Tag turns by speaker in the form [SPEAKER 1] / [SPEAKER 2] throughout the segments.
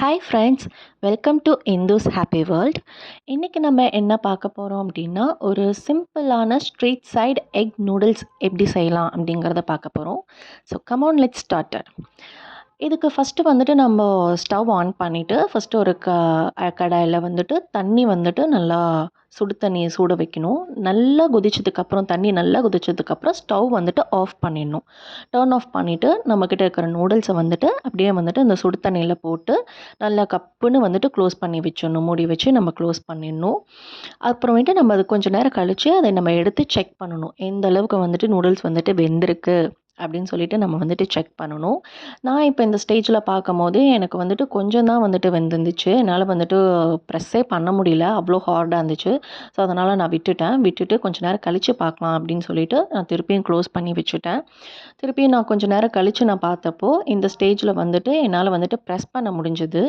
[SPEAKER 1] Hi friends, welcome to Indus Happy World. இன்றைக்கி நம்ம என்ன பார்க்க போகிறோம் அப்படின்னா, ஒரு சிம்பிளான ஸ்ட்ரீட் சைடு எக் நூடுல்ஸ் எப்படி செய்யலாம் அப்படிங்கிறத பார்க்க போகிறோம். So come on let's started. இதுக்கு ஃபஸ்ட்டு வந்துட்டு நம்ம ஸ்டவ் ஆன் பண்ணிவிட்டு ஃபஸ்ட்டு ஒரு கடாயில் வந்துட்டு தண்ணி வந்துட்டு நல்லா சுடு தண்ணியை சூட வைக்கணும். நல்லா கொதிச்சதுக்கப்புறம் தண்ணி நல்லா கொதிச்சதுக்கப்புறம் ஸ்டவ் வந்துட்டு ஆஃப் பண்ணிடணும். டர்ன் ஆஃப் பண்ணிவிட்டு நம்மக்கிட்ட இருக்கிற நூடுல்ஸை வந்துட்டு அப்படியே வந்துட்டு இந்த சுடு தண்ணியில் போட்டு நல்லா கப்புன்னு வந்துட்டு க்ளோஸ் பண்ணி வச்சிடணும். மூடி வச்சு நம்ம க்ளோஸ் பண்ணிடணும். அப்புறமேட்டு நம்ம அது கொஞ்சம் நேரம் கழித்து அதை நம்ம எடுத்து செக் பண்ணணும். எந்த அளவுக்கு வந்துட்டு நூடுல்ஸ் வந்துட்டு வெந்திருக்கு அப்படின்னு சொல்லிட்டு நம்ம வந்துட்டு செக் பண்ணணும். நான் இப்போ இந்த ஸ்டேஜில் பார்க்கும்போது எனக்கு வந்துட்டு கொஞ்சம் தான் வந்துட்டு வெந்துருந்துச்சு. என்னால் வந்துட்டு ப்ரெஸ்ஸே பண்ண முடியல, அவ்வளோ ஹார்டாக இருந்துச்சு. ஸோ அதனால் நான் விட்டுட்டு கொஞ்சம் நேரம் கழித்து பார்க்கலாம் அப்படின்னு சொல்லிட்டு நான் திருப்பியும் க்ளோஸ் பண்ணி வச்சுட்டேன். திருப்பியும் நான் கொஞ்சம் நேரம் கழித்து நான் பார்த்தப்போ இந்த ஸ்டேஜில் வந்துட்டு என்னால் வந்துட்டு ப்ரெஸ் பண்ண முடிஞ்சது.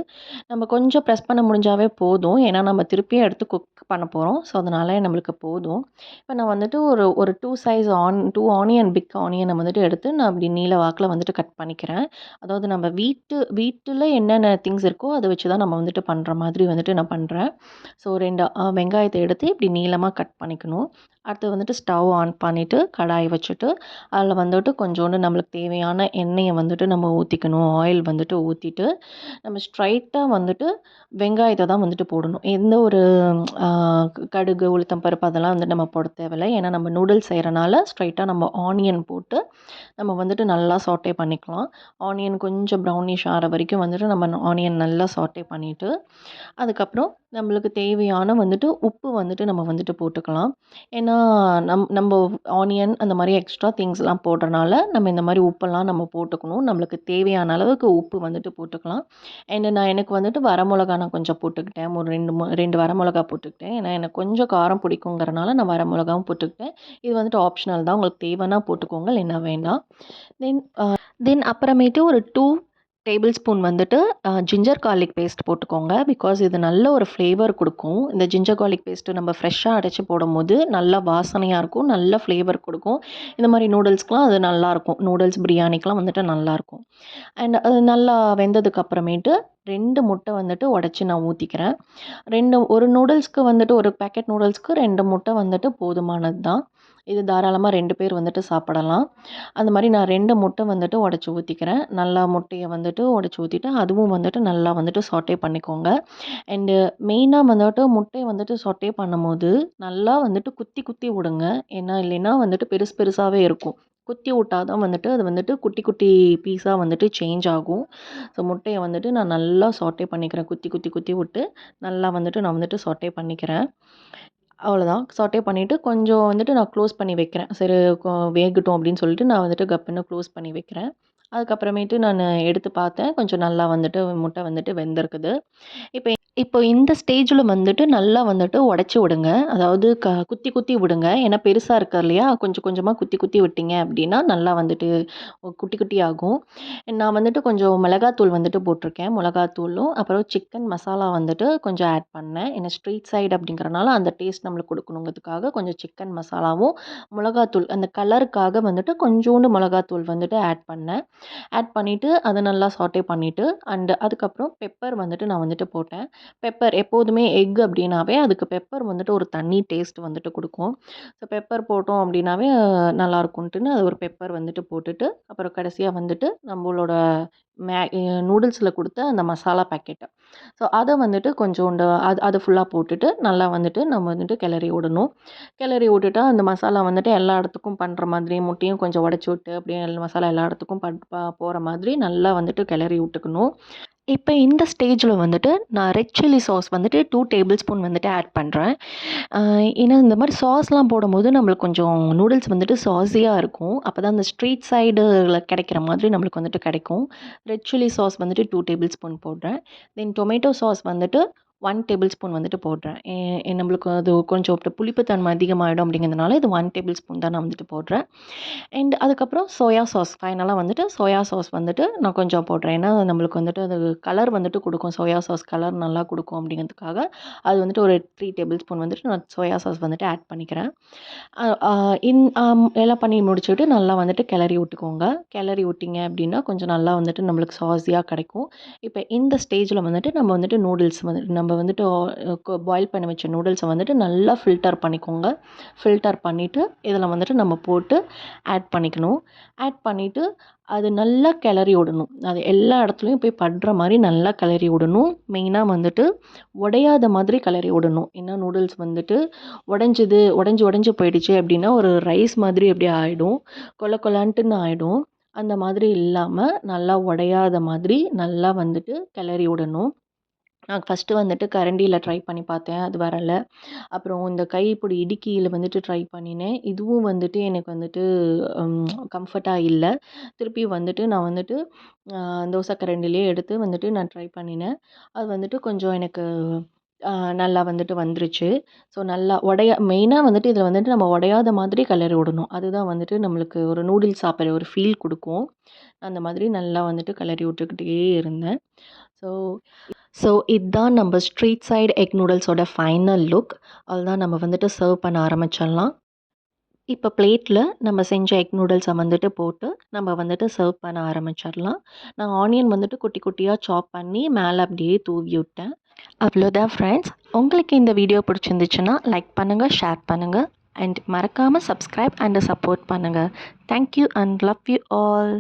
[SPEAKER 1] நம்ம கொஞ்சம் ப்ரெஸ் பண்ண முடிஞ்சாவே போதும், ஏன்னா நம்ம திருப்பியும் எடுத்து குக் பண்ண போகிறோம். ஸோ அதனால் நம்மளுக்கு போதும். இப்போ நான் வந்துட்டு ஒரு 2 ஆனியன், பிக் ஆனியனை வந்துட்டு எடுத்து நான் அப்படி நீல வாக்கில் வந்துட்டு கட் பண்ணிக்கிறேன். அதாவது நம்ம வீட்டில் என்னென்ன திங்ஸ் இருக்கோ அதை வச்சு தான் நம்ம வந்துட்டு பண்ணுற மாதிரி வந்துட்டு நான் பண்ணுறேன். ஸோ 2 வெங்காயத்தை எடுத்து இப்படி நீளமாக கட் பண்ணிக்கணும். அடுத்து வந்துட்டு ஸ்டவ் ஆன் பண்ணிவிட்டு கடாய் வச்சுட்டு அதில் வந்துட்டு கொஞ்சோண்டு நம்மளுக்கு தேவையான எண்ணெயை வந்துட்டு நம்ம ஊற்றிக்கணும். ஆயில் வந்துட்டு ஊற்றிட்டு நம்ம ஸ்ட்ரைட்டாக வந்துட்டு வெங்காயத்தை தான் வந்துட்டு போடணும். எந்த ஒரு கடுகு, உளுத்தம் பருப்பு அதெல்லாம் வந்துட்டு நம்ம போட தேவையில்லை. ஏன்னா நம்ம நூடுல்ஸ் செய்கிறனால ஸ்ட்ரைட்டாக நம்ம ஆனியன் போட்டு நம்ம வந்துட்டு நல்லா சாட்டே பண்ணிக்கலாம். ஆனியன் கொஞ்சம் ப்ரௌனிஷ் ஆகிற வரைக்கும் வந்துட்டு நம்ம ஆனியன் நல்லா சாட்டே பண்ணிவிட்டு அதுக்கப்புறம் நம்மளுக்கு தேவையான வந்துட்டு உப்பு வந்துட்டு நம்ம வந்துட்டு போட்டுக்கலாம். ஏன்னா நம்ம ஆனியன் அந்த மாதிரி எக்ஸ்ட்ரா திங்ஸ்லாம் போடுறனால நம்ம இந்த மாதிரி உப்பெல்லாம் நம்ம போட்டுக்கணும். நம்மளுக்கு தேவையான அளவுக்கு உப்பு வந்துட்டு போட்டுக்கலாம். எனக்கு வந்துட்டு வரமிளகா நான் கொஞ்சம் போட்டுக்கிட்டேன். ஒரு 2 வரமிளகா போட்டுக்கிட்டேன். ஏன்னா எனக்கு கொஞ்சம் காரம் பிடிக்குங்கிறனால நான் வரமிளகாவும் போட்டுக்கிட்டேன். இது வந்துட்டு ஆப்ஷனல் தான், உங்களுக்கு தேவைன்னா போட்டுக்கோங்க, இல்லைன்னா வேண்டாம். தென் அப்புறமேட்டு ஒரு 2 டேபிள் ஸ்பூன் வந்துட்டு ஜிஞ்சர் கார்லிக் பேஸ்ட் போட்டுக்கோங்க. பிகாஸ் இது நல்ல ஒரு ஃப்ளேவர் கொடுக்கும். இந்த ஜிஞ்சர் கார்லிக் பேஸ்ட்டு நம்ம ஃப்ரெஷ்ஷாக அடைச்சி போடும்போது நல்லா வாசனையாக இருக்கும், நல்ல ஃப்ளேவர் கொடுக்கும். இந்த மாதிரி நூடுல்ஸ்க்கெலாம் அது நல்லாயிருக்கும். நூடுல்ஸ் பிரியாணிக்கெலாம் வந்துட்டு நல்லாயிருக்கும். அண்ட் அது நல்லா வெந்ததுக்கு அப்புறமேட்டு 2 முட்டை வந்துட்டு உடச்சி நான் ஊற்றிக்கிறேன். ஒரு நூடுல்ஸ்க்கு வந்துட்டு ஒரு பேக்கெட் நூடுல்ஸ்க்கு 2 முட்டை வந்துட்டு போதுமானது தான். இது தாராளமாக 2 பேர் வந்துட்டு சாப்பிடலாம். அந்த மாதிரி நான் 2 முட்டை வந்துட்டு உடச்சி ஊற்றிக்கிறேன். நல்லா முட்டையை வந்துட்டு உடச்சி ஊற்றிட்டு அதுவும் வந்துட்டு நல்லா வந்துட்டு சாட்டே பண்ணிக்கோங்க. அண்டு மெயினாக வந்துட்டு முட்டையை வந்துட்டு சாட்டே பண்ணும்போது நல்லா வந்துட்டு குத்தி குத்தி விடுங்க. ஏன்னா இல்லைன்னா வந்துட்டு பெருசு பெருசாகவே இருக்கும். குத்தி விட்டால் தான் வந்துட்டு அது வந்துட்டு குட்டி குட்டி பீஸாக வந்துட்டு சேஞ்ச் ஆகும். ஸோ முட்டையை வந்துட்டு நான் நல்லா சாட்டே பண்ணிக்கிறேன். குத்தி குத்தி குத்தி விட்டு நல்லா வந்துட்டு நான் வந்துட்டு சாட்டே பண்ணிக்கிறேன். அவ்வளோதான். சாட்டே பண்ணிவிட்டு கொஞ்சம் வந்துட்டு நான் க்ளோஸ் பண்ணி வைக்கிறேன். சரி வேகட்டும் அப்படின்னு சொல்லிட்டு நான் வந்துட்டு கப்புன்னு க்ளோஸ் பண்ணி வைக்கிறேன். அதுக்கப்புறமேட்டு நான் எடுத்து பார்த்தேன். கொஞ்சம் நல்லா வந்துட்டு முட்டை வந்துட்டு வெந்திருக்குது. இப்போ இந்த ஸ்டேஜில் வந்துட்டு நல்லா வந்துட்டு உடச்சி விடுங்க. அதாவது குத்தி குத்தி விடுங்க. ஏன்னா பெருசாக இருக்கு இல்லையா, கொஞ்சம் கொஞ்சமாக குத்தி குத்தி விட்டீங்க அப்படின்னா நல்லா வந்துட்டு குட்டி குட்டி ஆகும். நான் வந்துட்டு கொஞ்சம் மிளகாத்தூள் வந்துட்டு போட்டிருக்கேன். மிளகாத்தூளும் அப்புறம் சிக்கன் மசாலா வந்துட்டு கொஞ்சம் ஆட் பண்ணேன். ஏன்னா ஸ்ட்ரீட் சைடு அப்படிங்கிறனால அந்த டேஸ்ட் நம்மளுக்கு கொடுக்கணுங்கிறதுக்காக கொஞ்சம் சிக்கன் மசாலாவும் மிளகாத்தூள் அந்த கலருக்காக வந்துட்டு கொஞ்சோண்டு மிளகாத்தூள் வந்துட்டு ஆட் பண்ணேன். ஆட் பண்ணிவிட்டு அதை நல்லா சாட்டே பண்ணிவிட்டு அதுக்கப்புறம் பெப்பர் வந்துட்டு நான் வந்துட்டு போட்டேன். பெப்பர் எப்போதுமே எக் அப்படின்னாவே அதுக்கு பெப்பர் வந்துட்டு ஒரு தனி டேஸ்ட் வந்துட்டு கொடுக்கும். ஸோ பெப்பர் போட்டோம் அப்படின்னாவே நல்லாயிருக்குன்ட்டுன்னு அது ஒரு பெப்பர் வந்துட்டு போட்டுட்டு அப்புறம் கடைசியாக வந்துட்டு நம்மளோட நூடுல்ஸில் கொடுத்த அந்த மசாலா பேக்கெட்டு, ஸோ அதை வந்துட்டு கொஞ்சோண்டு அது ஃபுல்லாக போட்டுட்டு நல்லா வந்துட்டு நம்ம வந்துட்டு கிளறி விடணும். கிளறி விட்டுட்டா அந்த மசாலா வந்துட்டு எல்லா இடத்துக்கும் பண்ணுற மாதிரி முட்டையும் கொஞ்சம் உடச்சி விட்டு அப்படியே மசாலா எல்லா இடத்துக்கும் போகிற மாதிரி நல்லா வந்துட்டு கிளறி விட்டுக்கணும். இப்போ இந்த ஸ்டேஜில் வந்துட்டு நான் ரெட் சில்லி சாஸ் வந்துட்டு 2 டேபிள் ஸ்பூன் வந்துட்டு ஆட் பண்ணுறேன். ஏன்னா இந்த மாதிரி சாஸ்லாம் போடும்போது நம்மளுக்கு கொஞ்சம் நூடுல்ஸ் வந்துட்டு சாஸியாக இருக்கும். அப்போ தான் அந்த ஸ்ட்ரீட் சைடில் கிடைக்கிற மாதிரி நம்மளுக்கு வந்துட்டு கிடைக்கும். ரெட் சில்லி சாஸ் வந்துட்டு 2 டேபிள் ஸ்பூன் போடுறேன். தென் டொமேட்டோ சாஸ் வந்துட்டு 1 டேபிள் ஸ்பூன் வந்துட்டு போடுறேன். நம்மளுக்கு அது கொஞ்சம் புளிப்பு தன்மை அதிகமாகிடும் அப்படிங்கிறதுனால இது 1 டேபிள் ஸ்பூன் தான் நான் வந்துட்டு போடுறேன். அண்ட் அதுக்கப்புறம் சோயா சாஸ் ஃபைனலாக வந்துட்டு சோயா சாஸ் வந்துட்டு நான் கொஞ்சம் போடுறேன். ஏன்னா நம்மளுக்கு வந்துட்டு அது கலர் வந்துட்டு கொடுக்கும். சோயா சாஸ் கலர் நல்லா கொடுக்கும் அப்படிங்கிறதுக்காக அது வந்துட்டு ஒரு 3 டேபிள் ஸ்பூன் வந்துட்டு நான் சோயா சாஸ் வந்துட்டு ஆட் பண்ணிக்கிறேன். எல்லாம் பண்ணி முடிச்சுட்டு நல்லா வந்துட்டு கிளறி விட்டுக்கோங்க. கிளறி விட்டிங்க அப்படின்னா கொஞ்சம் நல்லா வந்துட்டு நம்மளுக்கு சாஸியாக கிடைக்கும். இப்போ இந்த ஸ்டேஜில் வந்துட்டு நம்ம வந்துட்டு நூடுல்ஸ் வந்துட்டு நம்ம வந்துட்டு பாயில் பண்ணி வச்ச நூடுல்ஸை வந்துட்டு நல்லா ஃபில்டர் பண்ணிக்கோங்க. ஃபில்டர் பண்ணிவிட்டு இதில் வந்துட்டு நம்ம போட்டு ஆட் பண்ணிக்கணும். ஆட் பண்ணிவிட்டு அது நல்லா கிளறி விடணும். அது எல்லா இடத்துலையும் போய் படுற மாதிரி நல்லா கிளறி விடணும். மெயினாக வந்துட்டு உடையாத மாதிரி கிளறி விடணும். ஏன்னா நூடுல்ஸ் வந்துட்டு உடஞ்சி போயிடுச்சு அப்படின்னா ஒரு ரைஸ் மாதிரி அப்படி ஆகிடும். கொல கொலான்ட்டுன்னு ஆகிடும். அந்த மாதிரி இல்லாமல் நல்லா உடையாத மாதிரி நல்லா வந்துட்டு கிளறி விடணும். நான் ஃபஸ்ட்டு வந்துட்டு கரண்டியில் ட்ரை பண்ணி பார்த்தேன். அது வரலை. அப்புறம் இந்த கைப்பிடி இடுக்கியில் வந்துட்டு ட்ரை பண்ணினேன். இதுவும் வந்துட்டு எனக்கு வந்துட்டு கம்ஃபர்ட்டாக இல்லை. திருப்பி வந்துட்டு நான் வந்துட்டு தோசை கரண்டிலே எடுத்து வந்துட்டு நான் ட்ரை பண்ணினேன். அது வந்துட்டு கொஞ்சம் எனக்கு நல்லா வந்துட்டு வந்துருச்சு. ஸோ நல்லா மெயினாக வந்துட்டு இதில் வந்துட்டு நம்ம உடையாத மாதிரி கிளறி விடணும். அதுதான் வந்துட்டு நம்மளுக்கு ஒரு நூடுல்ஸ் சாப்பிட்ற ஒரு ஃபீல் கொடுக்கும். அந்த மாதிரி நல்லா வந்துட்டு கிளறி விட்டுக்கிட்டே இருந்தேன். ஸோ ஸோ இதுதான் நம்ம ஸ்ட்ரீட் சைடு எக் நூடுல்ஸோட ஃபைனல் லுக். அதுதான் நம்ம வந்துட்டு சர்வ் பண்ண ஆரம்பிச்சிடலாம். இப்போ பிளேட்டில் நம்ம செஞ்ச எக் நூடுல்ஸை வந்துட்டு போட்டு நம்ம வந்துட்டு சர்வ் பண்ண ஆரம்பிச்சிடலாம். நான் ஆனியன் வந்துட்டு குட்டி குட்டியாக சாப் பண்ணி மேலே அப்படியே தூவி விட்டேன். அவ்வளோதான் ஃப்ரெண்ட்ஸ். உங்களுக்கு இந்த வீடியோ பிடிச்சிருந்துச்சுன்னா லைக் பண்ணுங்கள், ஷேர் பண்ணுங்கள் அண்ட் மறக்காமல் சப்ஸ்கிரைப் அண்ட் சப்போர்ட் பண்ணுங்கள். Thank you and love you all.